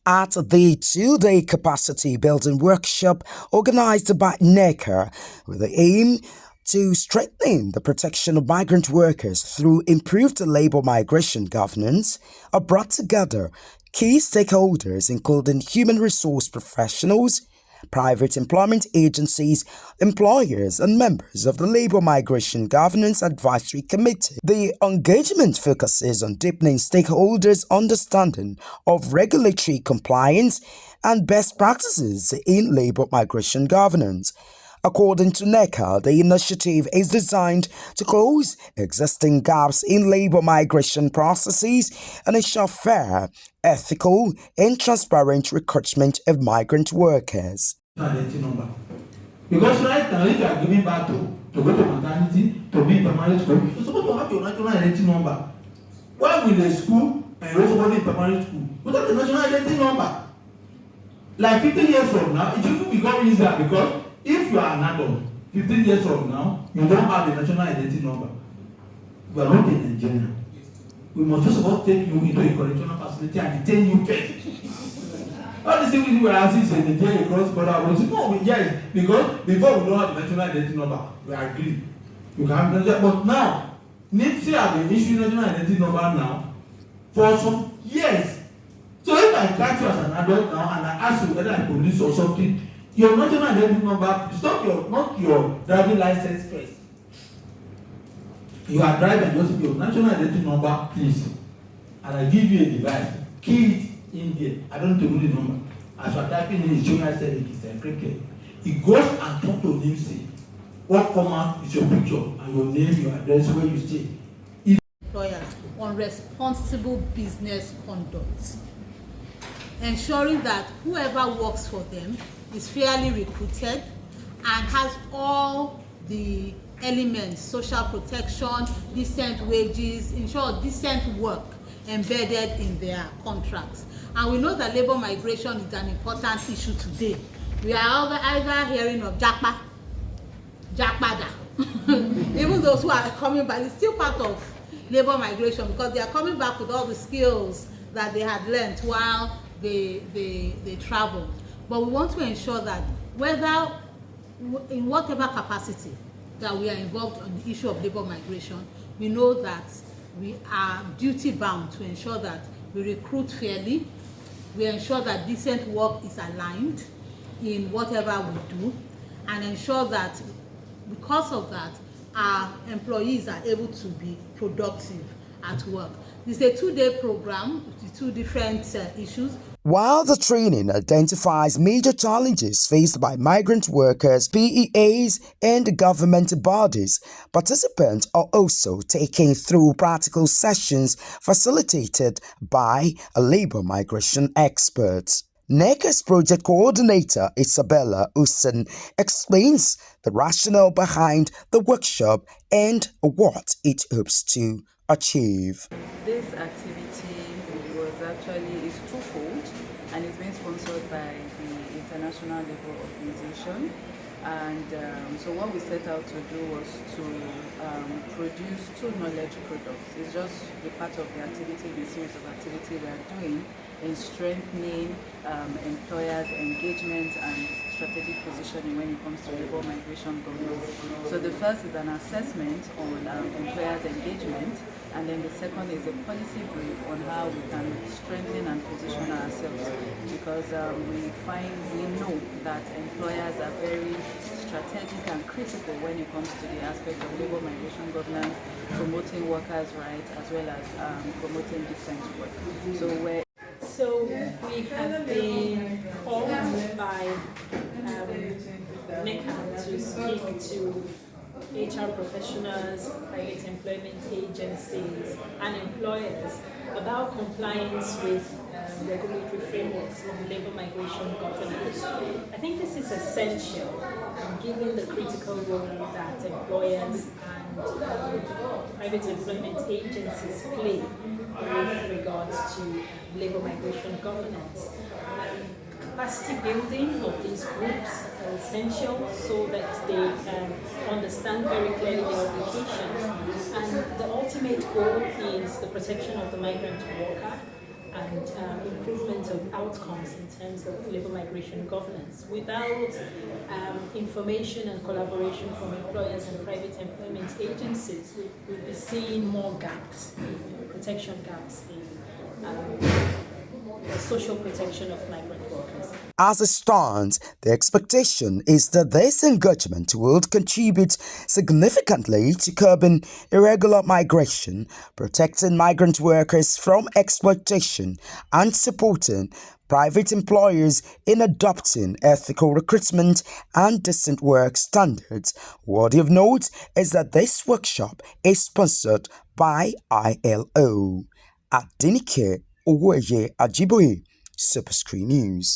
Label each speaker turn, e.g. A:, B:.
A: At the two-day capacity building workshop organized by NECA with the aim to strengthen the protection of migrant workers through improved labor migration governance, are brought together key stakeholders including human resource professionals, private employment agencies, employers, and members of the Labour Migration Governance Advisory Committee. The engagement focuses on deepening stakeholders' understanding of regulatory compliance and best practices in labour migration governance. According to NECA, the initiative is designed to close existing gaps in labor migration processes and ensure fair, ethical, and transparent recruitment of migrant workers.
B: Identity number. Because right now, if you are giving back to go to maternity, to be in primary school, you're supposed to have your national identity number. Why will the school and you're supposed to be in primary school without the national identity number? Like 15 years from now, it will become easier because if you are an adult, 15 years from now, you don't have the national identity number. We are not in Nigeria. We must just about take you into a correctional facility and detain you first. All the things we were asking is in Nigeria cross border. We say, no, yes, because before we don't have the national identity number, we agree. You can have that, but now, NECA have been issuing national identity number now for some years. So if I catch you as an adult now and I ask you whether I police or something, your national identity number is not your driving license first. You are driving, just your national identity number, please. And I give you a device. Key it in there. I don't know the number. As you are typing in, it's showing I said it is encrypted. It goes and talk to NECA. What come out is your picture and your name, your address, where you stay.
C: Employers on responsible business conduct, ensuring that whoever works for them is fairly recruited and has all the elements, social protection, decent wages, ensure decent work embedded in their contracts. And we know that labor migration is an important issue today. We are either hearing of Jakpada, even those who are coming back, it's still part of labor migration because they are coming back with all the skills that they had learned while they travel. But we want to ensure that whether in whatever capacity that we are involved on the issue of labor migration, we know that we are duty bound to ensure that we recruit fairly, we ensure that decent work is aligned in whatever we do, and ensure that because of that, our employees are able to be productive at work. This is a two-day program with two different issues.
A: While the training identifies major challenges faced by migrant workers, PEAs, and government bodies, participants are also taken through practical sessions facilitated by a labor migration expert. NECA's project coordinator Isabella Usen explains the rationale behind the workshop and what it hopes to achieve.
D: This activity is twofold and it's being sponsored by the International Labour Organization. And so what we set out to do was to produce two knowledge products. It's just a part of the activity, the series of activity we are doing in strengthening employers' engagement and strategic positioning when it comes to labour migration governance. So the first is an assessment on employers' engagement, and then the second is a policy brief on how we can strengthen and position ourselves, because we know that employers are very strategic and critical when it comes to the aspect of labour migration governance, promoting workers' rights as well as promoting decent work.
E: So we have been called by NECA to speak to HR professionals, private employment agencies, and employers about compliance with regulatory frameworks of labour migration governance. I think this is essential, given the critical role that employers and private employment agencies play with regards to labour migration governance. Capacity building of these groups are essential so that they can understand very clearly their obligations. And the ultimate goal is the protection of the migrant worker and improvement of outcomes in terms of labor migration governance. Without information and collaboration from employers and private employment agencies, we'll be seeing more gaps, protection gaps in the social protection of migrant workers.
A: As it stands, the expectation is that this engagement will contribute significantly to curbing irregular migration, protecting migrant workers from exploitation, and supporting private employers in adopting ethical recruitment and decent work standards. Worthy of note is that this workshop is sponsored by ILO. At NECA, Owoye Ajiboye, Superscreen News.